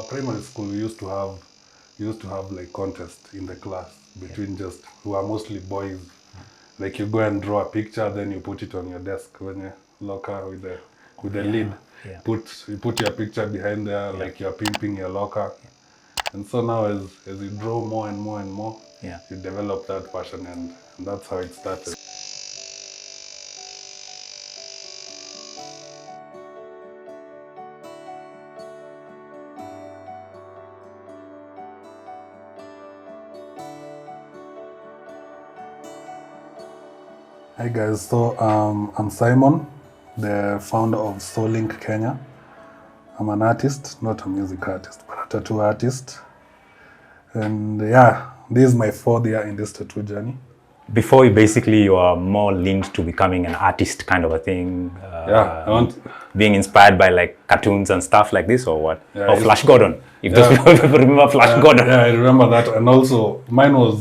primary school, we used to have like contest in the class between just who are mostly boys. Like you go and draw a picture, then you put it on your desk when you locker with the lid. Yeah. You put your picture behind there, like you're pimping your locker. And so now as you draw more and more and more, you develop that passion, and that's how it started. Hi guys, so I'm Simon, the founder of Soulink Kenya. I'm an artist, not a music artist, but a tattoo artist. And yeah, this is my 4th year in this tattoo journey. Before you are more leaned to becoming an artist kind of a thing. Being inspired by like cartoons and stuff like this, or what? Yeah, or Flash Gordon, if those people remember Flash Gordon. Yeah, I remember that. And also, mine was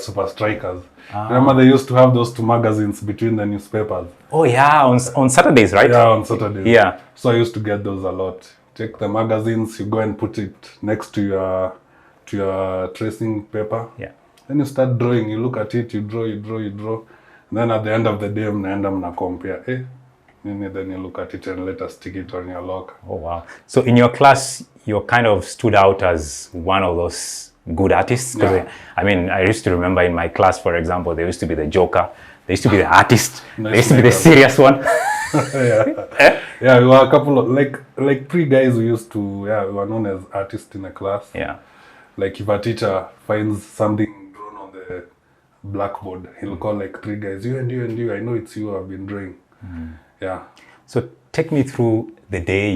Super Strikers. Remember they used to have those 2 magazines between the newspapers. Oh yeah, on Saturdays, right? Yeah, on Saturdays. Yeah. So I used to get those a lot. Take the magazines, you go and put it next to your tracing paper. Yeah. Then you start drawing, you look at it, you draw. And then at the end of the day, mna compare. Then you look at it and let us stick it on your locker. Oh wow. So in your class, you kind of stood out as one of those good artists. Yeah. I mean, I used to remember in my class, for example, there used to be the Joker, there used to be the artist, there used to be the serious one. Yeah, we were a couple of like 3 guys we used to, we were known as artists in the class. Yeah. Like if a teacher finds something drawn on the blackboard, he'll call like 3 guys, you and you and you, I know it's you I've been drawing. Yeah. So take me through the day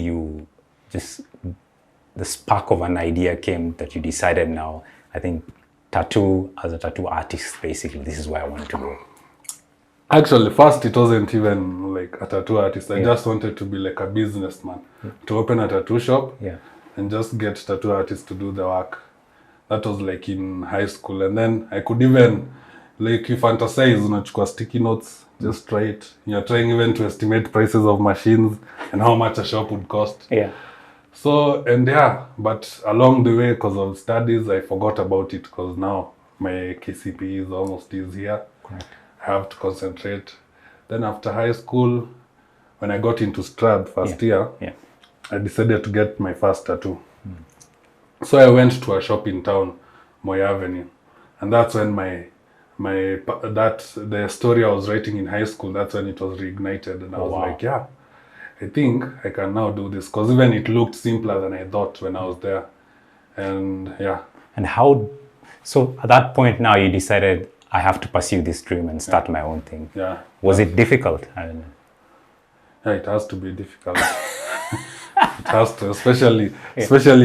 the spark of an idea came that you decided now, I think tattoo, as a tattoo artist, basically, this is where I want to go. Actually, first it wasn't even like a tattoo artist. I just wanted to be like a businessman, to open a tattoo shop and just get tattoo artists to do the work. That was like in high school. And then I could even, like you fantasize, unachukua sticky notes, just try it. You're trying even to estimate prices of machines and how much a shop would cost. Yeah. So, and but along the way, because of studies, I forgot about it, because now my KCPE is almost here. Correct. I have to concentrate. Then after high school, when I got into Strad first year, I decided to get my first tattoo. So I went to a shop in town, Moi Avenue. And that's when the story I was writing in high school, that's when it was reignited. And I was like, I think I can now do this, because even it looked simpler than I thought when I was there. And And so at that point now you decided, I have to pursue this dream and start my own thing. Yeah. Was it difficult? I don't know. Yeah, it has to be difficult. It has to, especially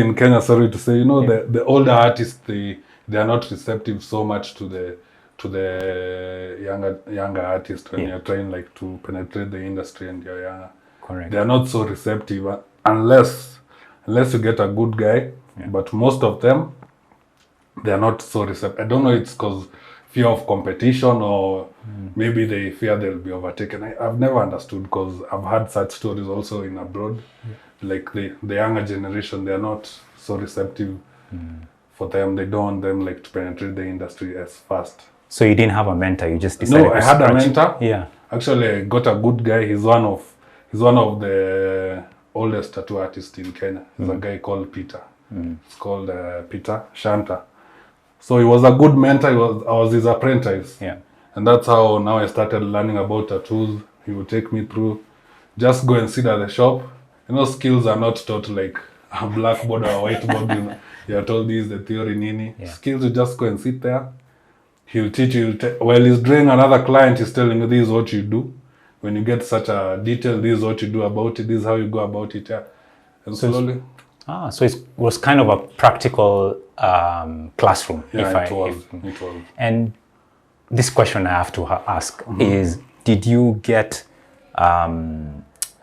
in Kenya, sorry to say, the older artists, they are not receptive so much to the younger artist when you're trying like to penetrate the industry and you're younger. Correct. They are not so receptive unless you get a good guy. But most of them, they are not so receptive. I don't know, it's because fear of competition, or maybe they fear they'll be overtaken. I've never understood, because I've had such stories also in abroad. Like the younger generation, they are not so receptive for them. They don't want them like to penetrate the industry as fast. So you didn't have a mentor, you just decided No, I had a mentor. Yeah. Actually, I got a good guy. He's one of the oldest tattoo artists in Kenya. He's a guy called Peter. It's called Peter Shanta. So he was a good mentor. I was his apprentice. Yeah. And that's how now I started learning about tattoos. He would take me through. Just go and sit at the shop. Skills are not taught like a blackboard or a whiteboard. You're told this is the theory, nini. Skills, you just go and sit there. He'll teach you. While he's drawing another client, he's telling you, this is what you do. When you get such a detail, this is what you do about it. This is how you go about it. And slowly. So it was kind of a practical classroom. Yeah, it was. And this question I have to ask is, did you get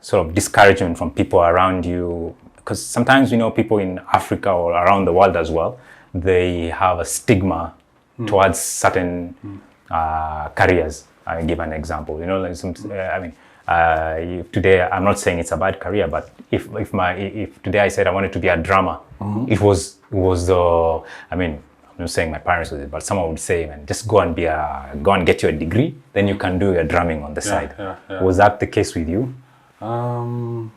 sort of discouragement from people around you? Because sometimes, people in Africa or around the world as well, they have a stigma towards certain careers. I give an example. if today, I'm not saying it's a bad career, but if today I said I wanted to be a drummer, it was the, I mean, I'm not saying my parents would, but someone would say, man, just go and get your degree, then you can do your drumming on the side. Was that the case with you? I'm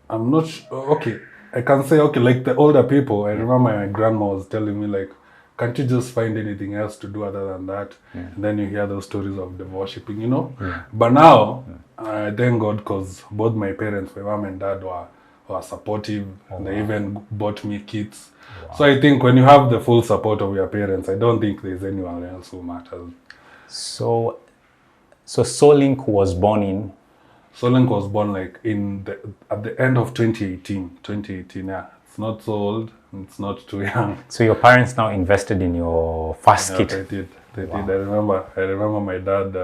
not sure. Okay, I can say, okay, like the older people, I remember my grandma was telling me, like, can't you just find anything else to do other than that? And then you hear those stories of the worshipping, you know? But now, thank God, because both my parents, my mom and dad, were supportive, and they even bought me kits. So I think when you have the full support of your parents, I don't think there's anyone else who matters. So Solink was born in? Solink was born like at the end of 2018. 2018, yeah. It's not so old, it's not too young. So your parents now invested in your first kit? They did. They did. I remember my dad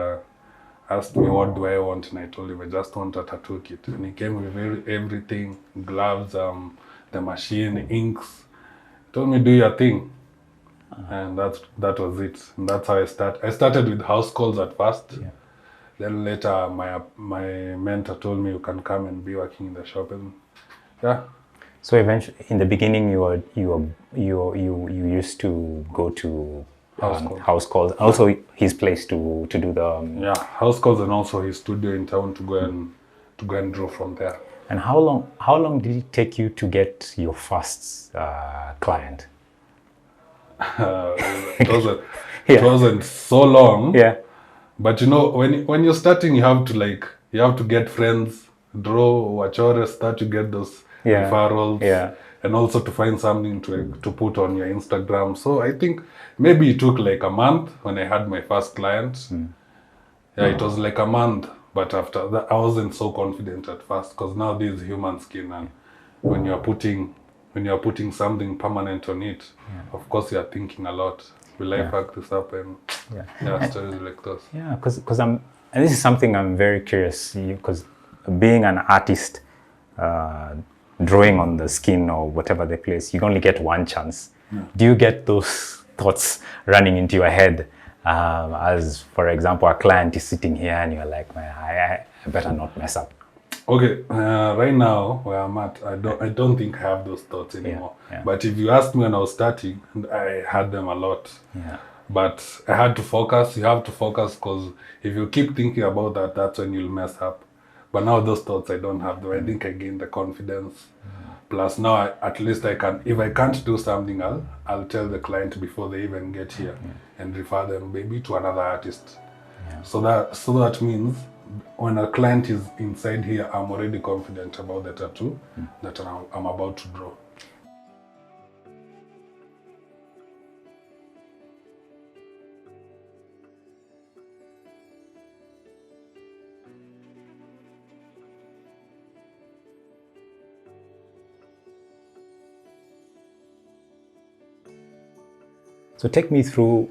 asked me what do I want, and I told him I just want a tattoo kit. And he came with everything, gloves, the machine, inks. He told me, do your thing. And that was it. And that's how I started. I started with house calls at first. Yeah. Then later my mentor told me you can come and be working in the shop, and yeah. So eventually, in the beginning, you used to go to house calls. Also, his place to do the house calls, and also his studio in town to go and draw from there. And how long did it take you to get your first client? It wasn't so long. Yeah. But you know, when you're starting, you have to get friends, draw, wachore, start to get those referrals, and also to find something to put on your Instagram. So I think maybe it took like a month when I had my first client. It was like a month, but after that I wasn't so confident at first, because now this is human skin, and when you're putting something permanent on it, of course you're thinking a lot. Will I fuck this up? And stories like those. Yeah, because and this is something I'm very curious, because being an artist, drawing on the skin or whatever the place, you only get one chance. Do you get those thoughts running into your head? As for example, a client is sitting here and you're like, man, I better not mess up. Okay, right now where I'm at, I don't think I have those thoughts anymore. But if you asked me when I was starting, I had them a lot. But I had to focus. You have to focus, because if you keep thinking about that, that's when you'll mess up. But now those thoughts, I don't have them. I think I gained the confidence. Plus now, at least I can. If I can't do something, I'll tell the client before they even get here, and refer them maybe to another artist. So that means when a client is inside here, I'm already confident about the tattoo that I'm about to draw. So take me through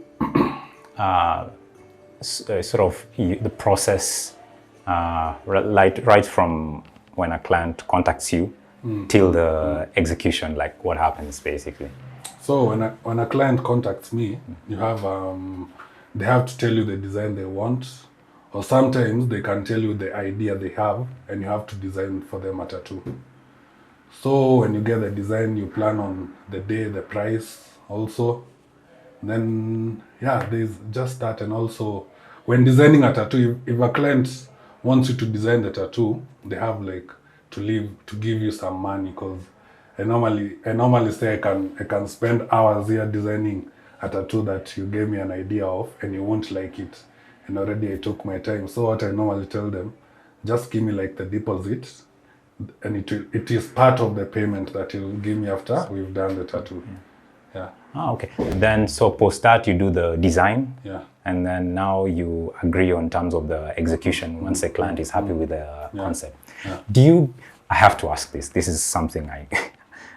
sort of the process, right from when a client contacts you till the execution. Like, what happens basically? So when a client contacts me, you have they have to tell you the design they want, or sometimes they can tell you the idea they have, and you have to design for them a tattoo. So when you get the design, you plan on the day, the price also. Then there's just that. And also when designing a tattoo, if a client wants you to design the tattoo, they have like to give you some money, because I normally say I can spend hours here designing a tattoo that you gave me an idea of and you won't like it, and already I took my time. So what I normally tell them, just give me like the deposit, and it is part of the payment that you'll give me after we've done the tattoo. Okay. Then so post that you do the design, and then now you agree on terms of the execution once the client is happy with the concept. I have to ask this. This is something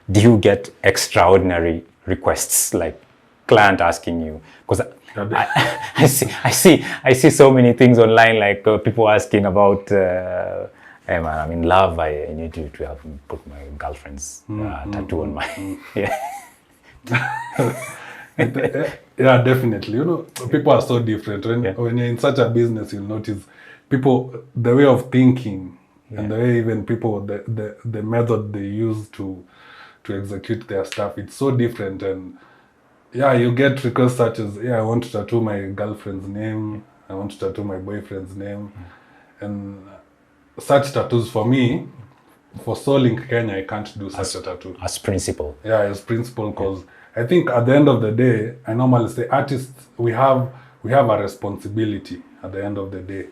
do you get extraordinary requests, like client asking you? Because I see so many things online, like people asking about, hey man, I'm in love. I need you to have put my girlfriend's tattoo on my Yeah, definitely. You know, people are so different. When you're in such a business, you'll notice people, the way of thinking and the way even people, the method they use to execute their stuff, it's so different. And yeah, you get requests such as, I want to tattoo my girlfriend's name, I want to tattoo my boyfriend's name, and such tattoos for me, for Soul Link Kenya, I can't do such a tattoo. As principle. Yeah, as principle, because I think at the end of the day, I normally say artists, we have a responsibility at the end of the day.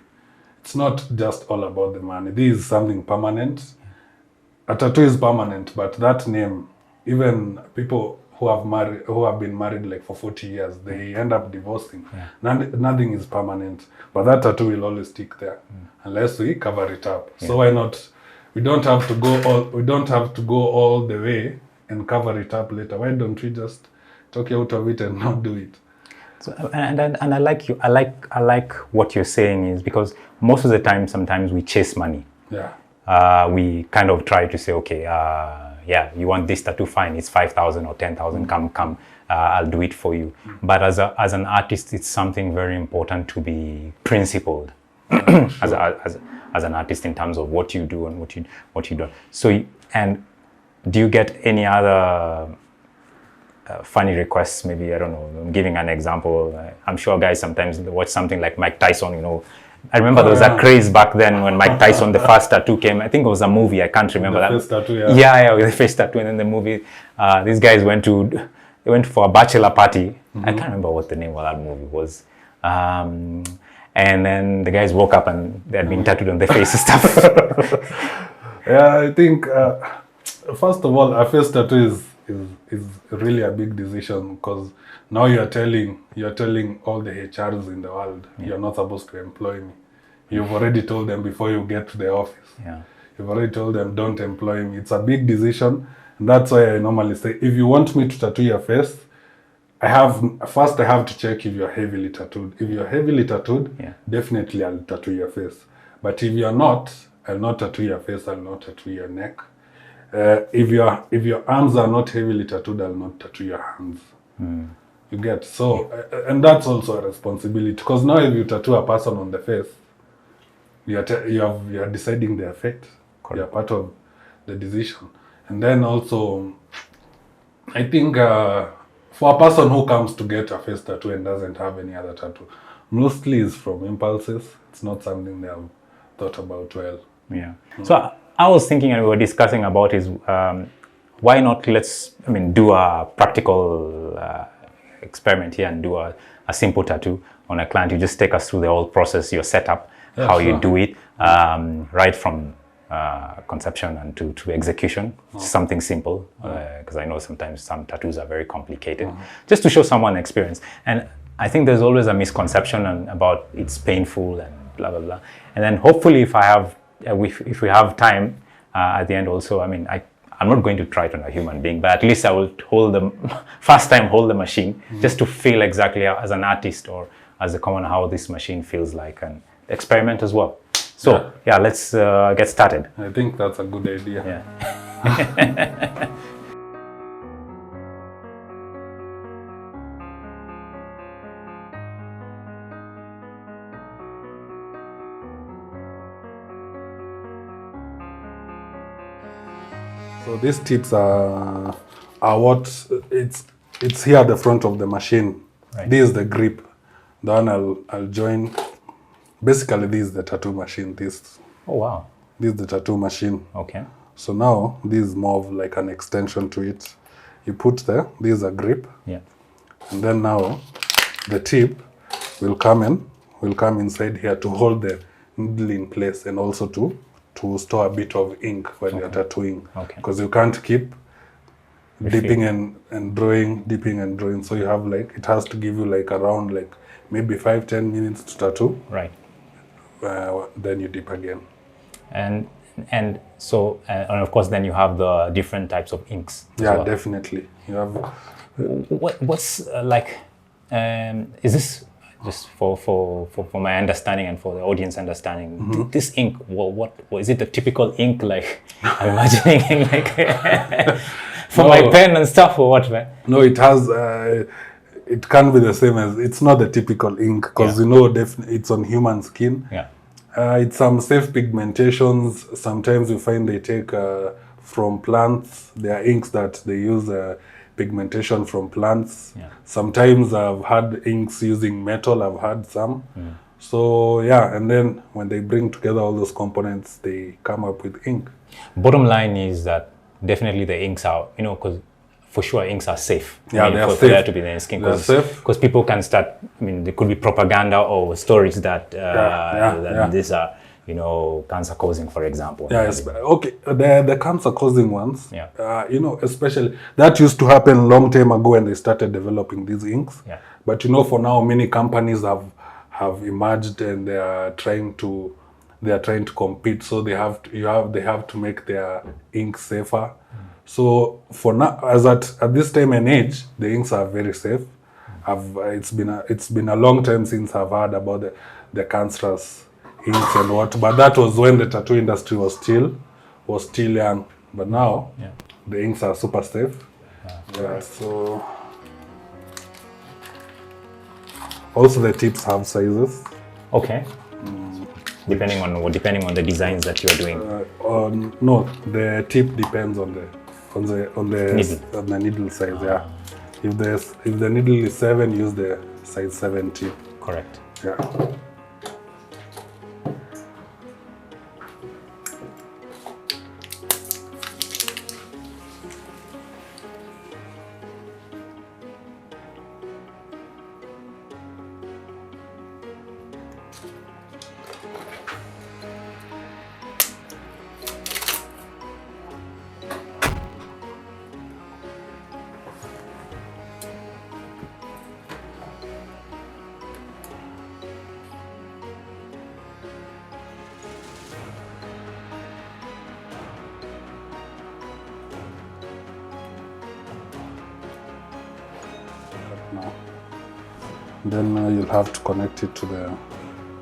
It's not just all about the money. This is something permanent. A tattoo is permanent, but that name, even people who have been married like for 40 years, they end up divorcing. Nothing is permanent, but that tattoo will always stick there unless we cover it up. So why not? We don't have to go all the way and cover it up later. Why don't we just talk out of it and not do it? So, and I like you. I like what you're saying, is because most of the time, sometimes we chase money. Yeah. We kind of try to say, okay, you want this tattoo, fine, it's 5,000 or 10,000, come, I'll do it for you. But as an artist, it's something very important to be principled as an artist in terms of what you do and what you don't. So, and do you get any other funny requests? Maybe, I don't know, I'm giving an example. I'm sure guys sometimes watch something like Mike Tyson, I remember there was a craze back then when Mike Tyson, the first tattoo came. I think it was a movie. I can't remember that. First tattoo, with the first tattoo. And then the movie, these guys went for a bachelor party. I can't remember what the name of that movie was. And then the guys woke up and they had been tattooed on their face and stuff. Yeah, I think, first of all, a face tattoo is really a big decision, because now you're telling all the HRs in the world, you're not supposed to employ me. You've already told them before you get to the office. Yeah. You've already told them, don't employ me. It's a big decision. And that's why I normally say, if you want me to tattoo your face, I have to check if you're heavily tattooed. If you're heavily tattooed, definitely I'll tattoo your face. But if you're not, I'll not tattoo your face, I'll not tattoo your neck. If your arms are not heavily tattooed, I'll not tattoo your hands. You get? So, and that's also a responsibility, because now if you tattoo a person on the face, you are deciding their fate. Correct. You're part of the decision. And then also, I think for a person who comes to get a face tattoo and doesn't have any other tattoo, mostly is from impulses. It's not something they have thought about well. Yeah. So I was thinking, and we were discussing about, is why not do a practical experiment here and do a simple tattoo on a client. You just take us through the whole process, your setup, how you do it, right from conception and to execution. Something simple, because I know sometimes some tattoos are very complicated. Just to show someone experience. And I think there's always a misconception about it's painful and blah blah blah. And then hopefully, if we have time at the end, also, I'm not going to try it on a human being, but at least I will hold the machine just to feel exactly as an artist or as a common how this machine feels like, and experiment as well. So let's get started. I think that's a good idea. Yeah. So these tips are what it's here at the front of the machine. Right. This is the grip. Then I'll join. Basically, this is the tattoo machine. Oh wow. This is the tattoo machine. Okay. So now this is more of like an extension to it. You put there. This is a grip. Yeah. And then now the tip will come inside here to hold the needle in place, and also to store a bit of ink when you're tattooing. Okay. Because you can't keep dipping and drawing. So you have it has to give you around maybe 5-10 minutes to tattoo. Right. Then you dip again. And so and of course then you have the different types of inks. Yeah, well. Definitely. You have. What's is this just for my understanding and for the audience understanding? Mm-hmm. This ink, what is it? The typical ink I'm imagining for my pen and stuff, or what, man? No, it has. It can't be the same as. It's not the typical ink, because it's on human skin. Yeah. It's some safe pigmentations. Sometimes you find they take from plants. There are inks that they use pigmentation from plants. Yeah. Sometimes I've had inks using metal. I've had some. So yeah, and then when they bring together all those components, they come up with ink. Bottom line is that definitely the inks are, because for sure inks are safe. Yeah, they are for safe. there to be in skin. They're safe. Because people can start, there could be propaganda or stories that, these are, cancer causing, for example. Yeah, okay. The cancer causing ones. Yeah. Especially that used to happen long time ago when they started developing these inks. Yeah. But for now, many companies have emerged and they are trying to compete. So they have to make their ink safer. So for now, as at this time and age, the inks are very safe. It's been a long time since I've heard about the cancerous inks and what, but that was when the tattoo industry was still young. But now the inks are super safe. Yeah. So also the tips have sizes. Okay. Depending on the designs that you are doing. No, the tip depends on the Needle. on the needle size. Yeah. If the needle is 7, use the size 7 tip. Correct. Yeah. Now, then you'll have to connect it to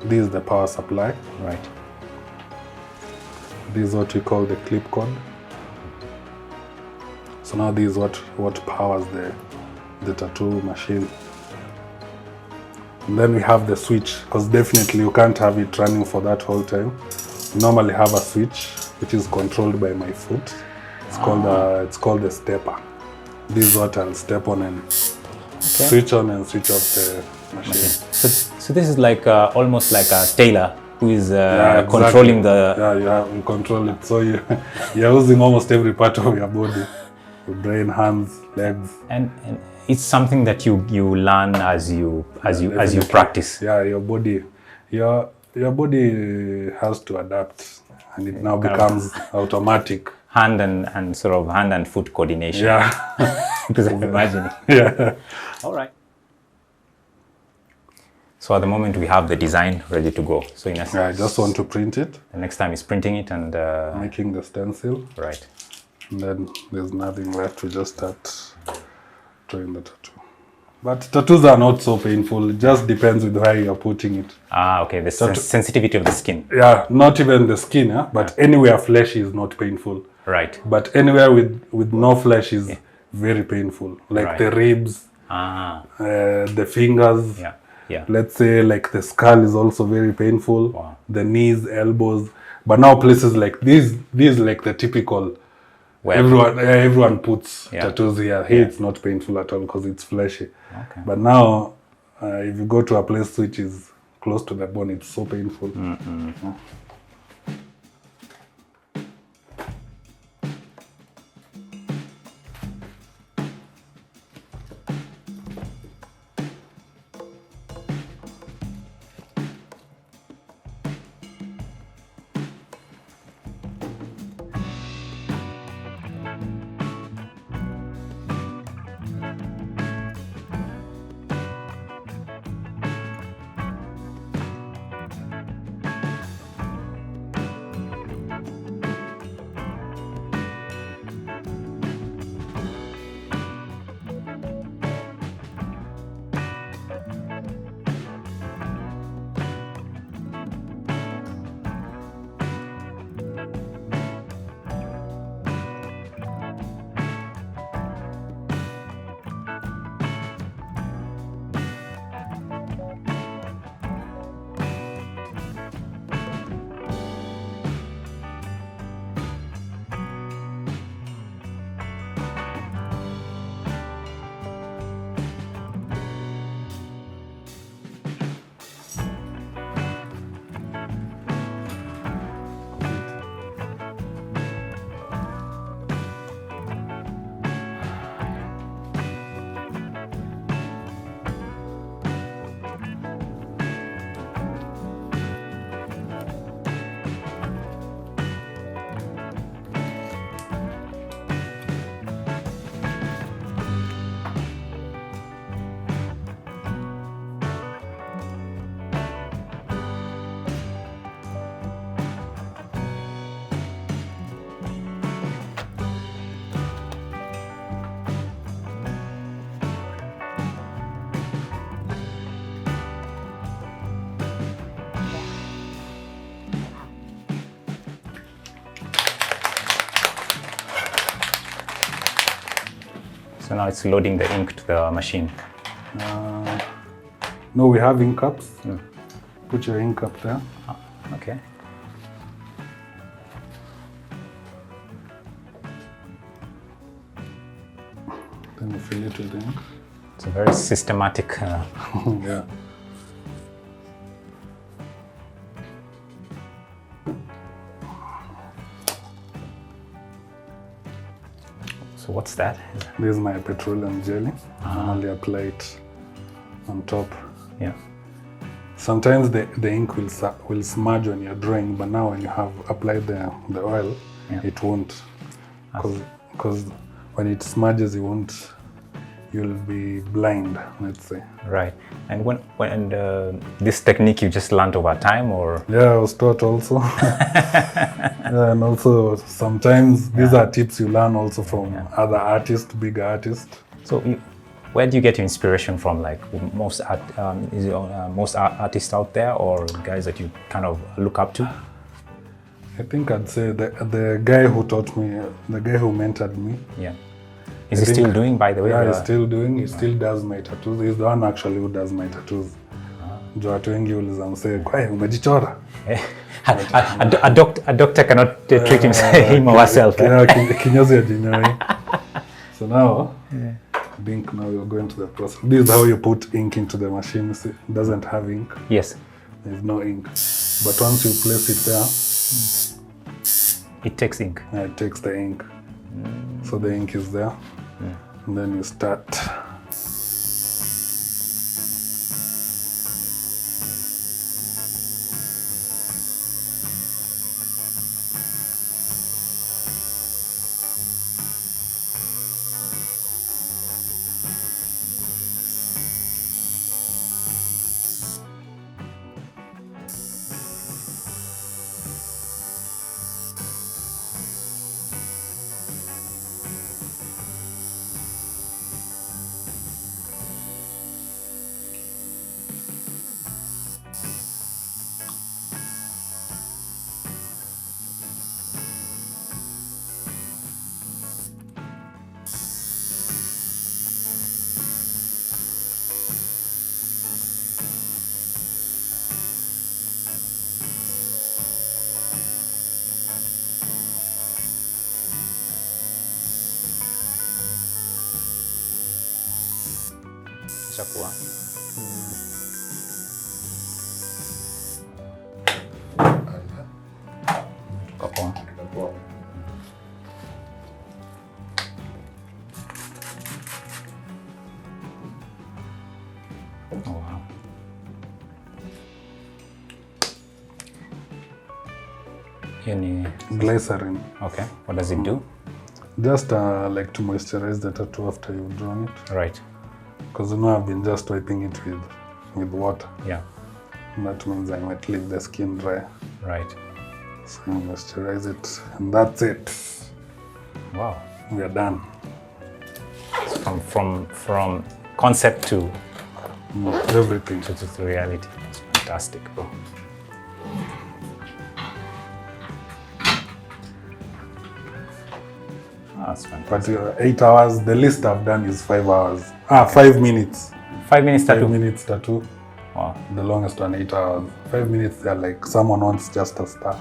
this is the power supply. Right. This is what we call the clip cord. So now this is what powers the tattoo machine. And then we have the switch, because definitely you can't have it running for that whole time. We normally have a switch which is controlled by my foot. It's called the stepper. This is what I'll step on and switch on and switch off the machine. So this is like almost like a tailor who is Exactly. controlling the. Yeah, you control it. So you're using almost every part of your body, your brain, hands, legs. And it's something that you learn as you practice. Yeah, your body has to adapt, and it now becomes automatic. Hand and sort of hand and foot coordination. Yeah. Because I'm imagining. Yeah. All right. So at the moment we have the design ready to go. So in essence, I just want to print it. The next time is printing it and making the stencil. Right. And then there's nothing left. We just start drawing the tattoo. But tattoos are not so painful. It just depends with where you're putting it. Okay. The sensitivity of the skin. Yeah, not even the skin, yeah? But anywhere fleshy is not painful. Right. But anywhere with no flesh is very painful. Like the ribs, the fingers. Yeah. Yeah. Let's say like the skull is also very painful. Wow. The knees, elbows. But now places like these like the typical. Everyone puts tattoos here. Here it's not painful at all because it's fleshy. Okay. But now, if you go to a place which is close to the bone, it's so painful. So now it's loading the ink to the machine. No, we have ink cups. Put your ink up there. Okay. Then you fill it with ink. It's a very systematic. Yeah. So what's that? This is my petroleum jelly. I only apply it on top. Yeah. Sometimes the ink will smudge when you're drawing, but now when you have applied the oil, it won't. Because when it smudges, you'll be blind, let's say. Right. And when this technique you just learned over time, or? Yeah, I was taught also. Yeah, and also sometimes these are tips you learn also from other artists, big artists. So where do you get your inspiration from? Like most artists out there, or guys that you kind of look up to? I think I'd say the guy who taught me, the guy who mentored me. Yeah. Is he still doing, by the way? Yeah, he's still doing. He still does my tattoos. He's the one actually who does my tattoos. Juu watu wengi uliza msee, "Kwa umejichora?" A doctor cannot treat him or herself. Kinyozi ajinyoi. So now, I think now you're going to the process. This is how you put ink into the machine. See, it doesn't have ink. Yes. There's no ink. But once you place it there, it takes ink. It takes the ink. So the ink is there. And then you start. Chakua. Oh, wow. Glycerin. Okay. What does it do? Just like to moisturize the tattoo after you've drawn it. Right. Because I've been just wiping it with water. Yeah. And that means I might leave the skin dry. Right. So you moisturize it, and that's it. Wow. We are done. From concept to everything to reality. It's fantastic, bro. That's fantastic. But 8 hours, the least I've done is 5 hours. 5 minutes. 5 minutes tattoo? 5 minutes tattoo. Wow. The longest one, 8 hours. 5 minutes, they're like someone wants just a star.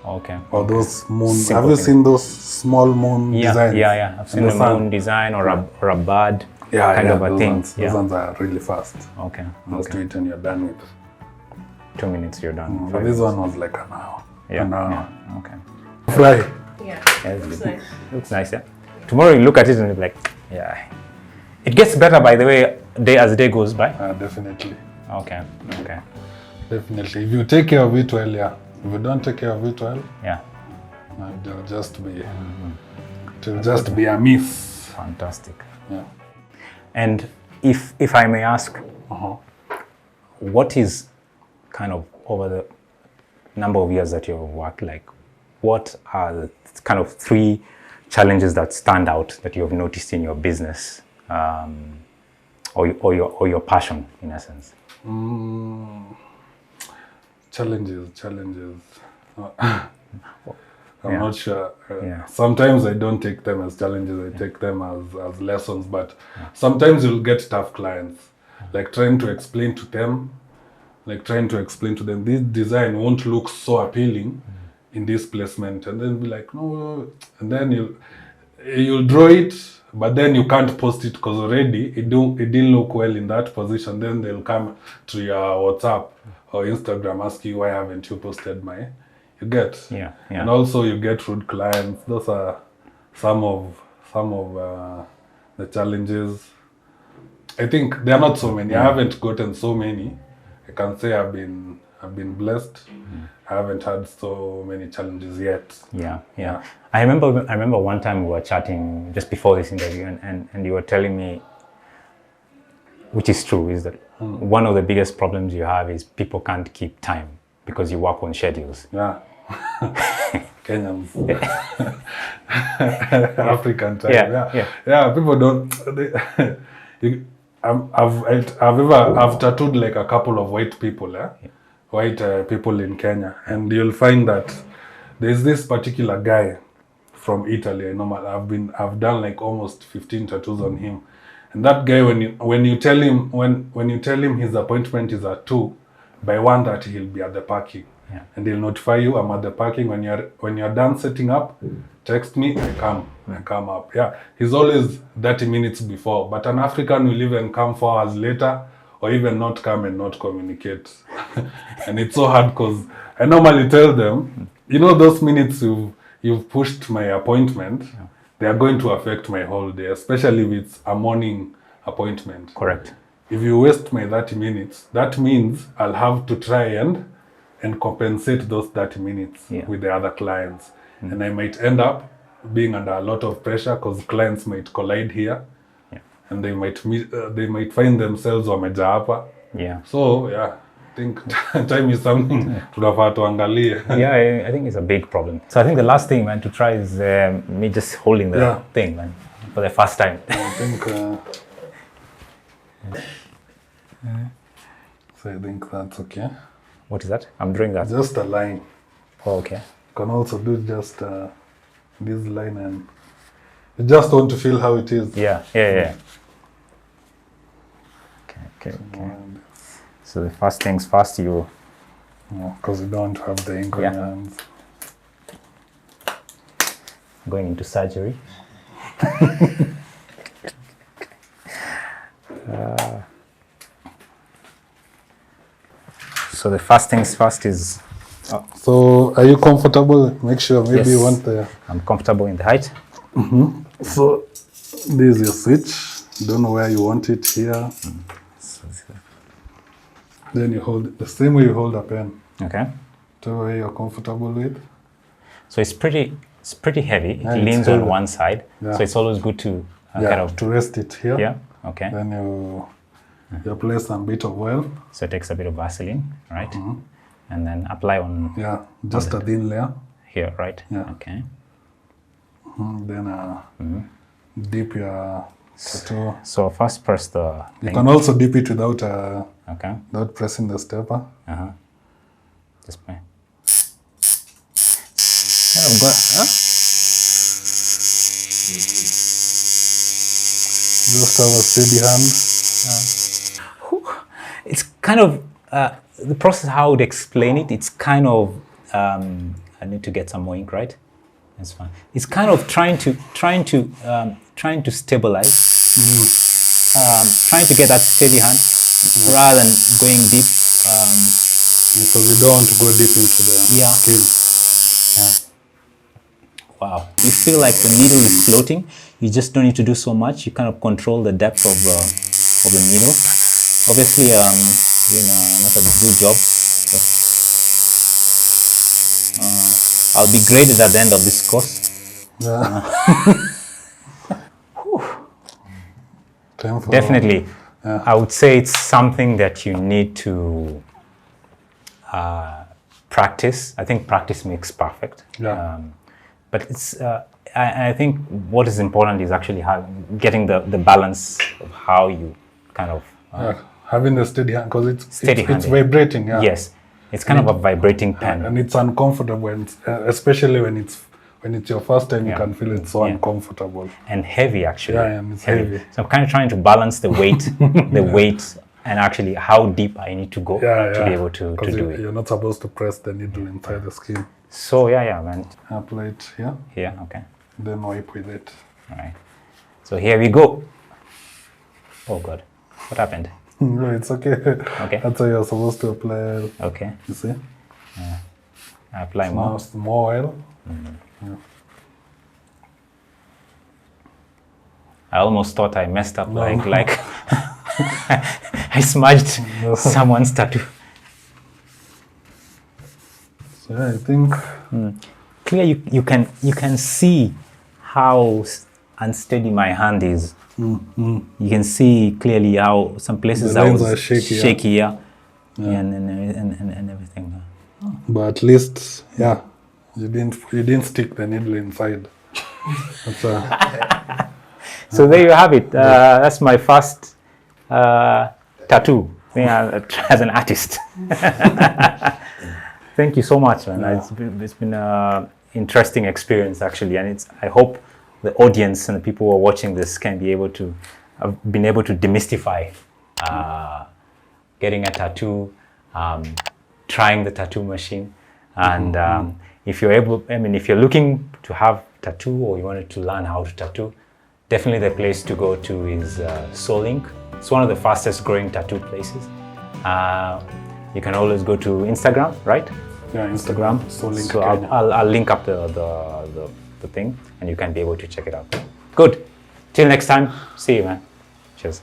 Okay. Or those moon. Simple have you thing. seen those small moon designs? Yeah. I've seen a moon design or a bird kind of a thing. Those ones are really fast. Okay. Just do it and you're done with. 2 minutes, you're done. But this one was like an hour. Yeah. An hour. Yeah. Okay. Fly. Yeah. Looks nice. Looks nice, yeah. Tomorrow you look at it and you're like, yeah. It gets better, by the way, as the day goes by. Definitely. Okay. Definitely. If you take care of it well, yeah. If you don't take care of it well, yeah, it'll just be, it'll just be a miss. Fantastic. Yeah. And if I may ask, what is kind of over the number of years that you've worked, like, what are the kind of 3 challenges that stand out that you've noticed in your business, or your passion, in essence? Challenges. I'm not sure. Yeah. Sometimes I don't take them as challenges. I take them as lessons. But sometimes you'll get tough clients, like trying to explain to them, this design won't look so appealing in this placement, and then be like, no, and then you'll draw it, but then you can't post it because already it didn't look well in that position. Then they'll come to your WhatsApp or Instagram, ask you, why haven't you posted my? You get, and also you get rude clients. Those are some of the challenges. I think there are not so many. I haven't gotten so many. I can say I've been blessed. I haven't had so many challenges yet. Yeah. I remember one time we were chatting just before this interview, and you were telling me, which is true, is that one of the biggest problems you have is people can't keep time because you work on schedules. Yeah. Kenyans. African time. Yeah. People don't. I've tattooed like a couple of white people, white people in Kenya, and you'll find that there's this particular guy from Italy. I've done like almost 15 tattoos on him, and that guy, when you tell him his appointment is at 2, by 1:30 he'll be at the parking, and he'll notify you, I'm at the parking. When you're done setting up, text me, I come up. Yeah, he's always 30 minutes before, but an African will even come 4 hours later, or even not come and not communicate. And it's so hard because I normally tell them, those minutes you've pushed my appointment, they are going to affect my whole day, especially if it's a morning appointment. Correct. If you waste my 30 minutes, that means I'll have to try and compensate those 30 minutes with the other clients. And I might end up being under a lot of pressure because clients might collide here, and they might find themselves wameja hapa. So I think time is something tunafaa tuangalie. I think it's a big problem. So I think the last thing, man, to try is me just holding the thing, man, for the first time. I think so I think that's okay. What is that? I'm doing that. Just a line. Oh, okay. You can also do just this line, and you just want to feel how it is. Yeah. Okay. So the first things first, you... Because you don't have the ink on your hands. Going into surgery. So the first things first is... So are you comfortable? Make sure maybe you want the... I'm comfortable in the height. So this is your switch. Don't know where you want it here. Then you hold it the same way you hold a pen. Okay. Whatever way you're comfortable with. So it's pretty heavy. It leans on one side. So it's always good to to rest it here. Yeah. Okay. Then you apply some bit of oil. So it takes a bit of Vaseline, right? And then apply on... just a thin layer. Here, right? Yeah. Okay. Then dip your tattoo. So first press the thing. You can also dip it without without pressing the stepper. Just play. Just have a steady hand. It's kind of the process. How I would explain it. It's kind of I need to get some more ink, right? That's fine. It's kind of trying to stabilize, trying to get that steady hand rather than going deep. Because you don't want to go deep into the skin. Wow. You feel like the needle is floating. You just don't need to do so much. You kind of control the depth of the needle. Obviously, doing not a good job. I'll be graded at the end of this course. Definitely. I would say it's something that you need to practice. I think practice makes perfect. But it's I think what is important is actually getting the balance of how you kind of having the steady hand, because it's vibrating. Yes, it's kind of a vibrating pen, and it's uncomfortable, especially when it's when it's your first time, you Yeah. can feel it's so Yeah. uncomfortable. And heavy actually. Yeah, and it's heavy. So I'm kind of trying to balance the weight, and actually how deep I need to go to be able to Because do it. you're not supposed to press the needle inside the skin. So yeah, man. Apply it here, Here, okay. then wipe with it. All right. So here we go. Oh God, what happened? No, it's okay. Okay. That's how you're supposed to apply. Okay, You see? I apply Now more. it's more oil. I almost thought I messed up, like I smudged someone's tattoo. So yeah, I think Clear, you can see how unsteady my hand is. You can see clearly how some places The I lines was are shaky, yeah. shakier, and everything. but at least you didn't stick the needle inside. That's So there you have it. That's my first tattoo as an artist. Thank you so much, man. It's been an interesting experience actually, and I hope the audience and the people who are watching this can be able to have been able to demystify getting a tattoo, trying the tattoo machine, and if you're able, if you're looking to have tattoo or you wanted to learn how to tattoo, definitely the place to go to is Soulink. It's one of the fastest growing tattoo places. You can always go to Instagram, right? yeah, Instagram. So Kenya. I'll link up the thing, and you can be able to check it out. Good. Till next time. See you, man. Cheers.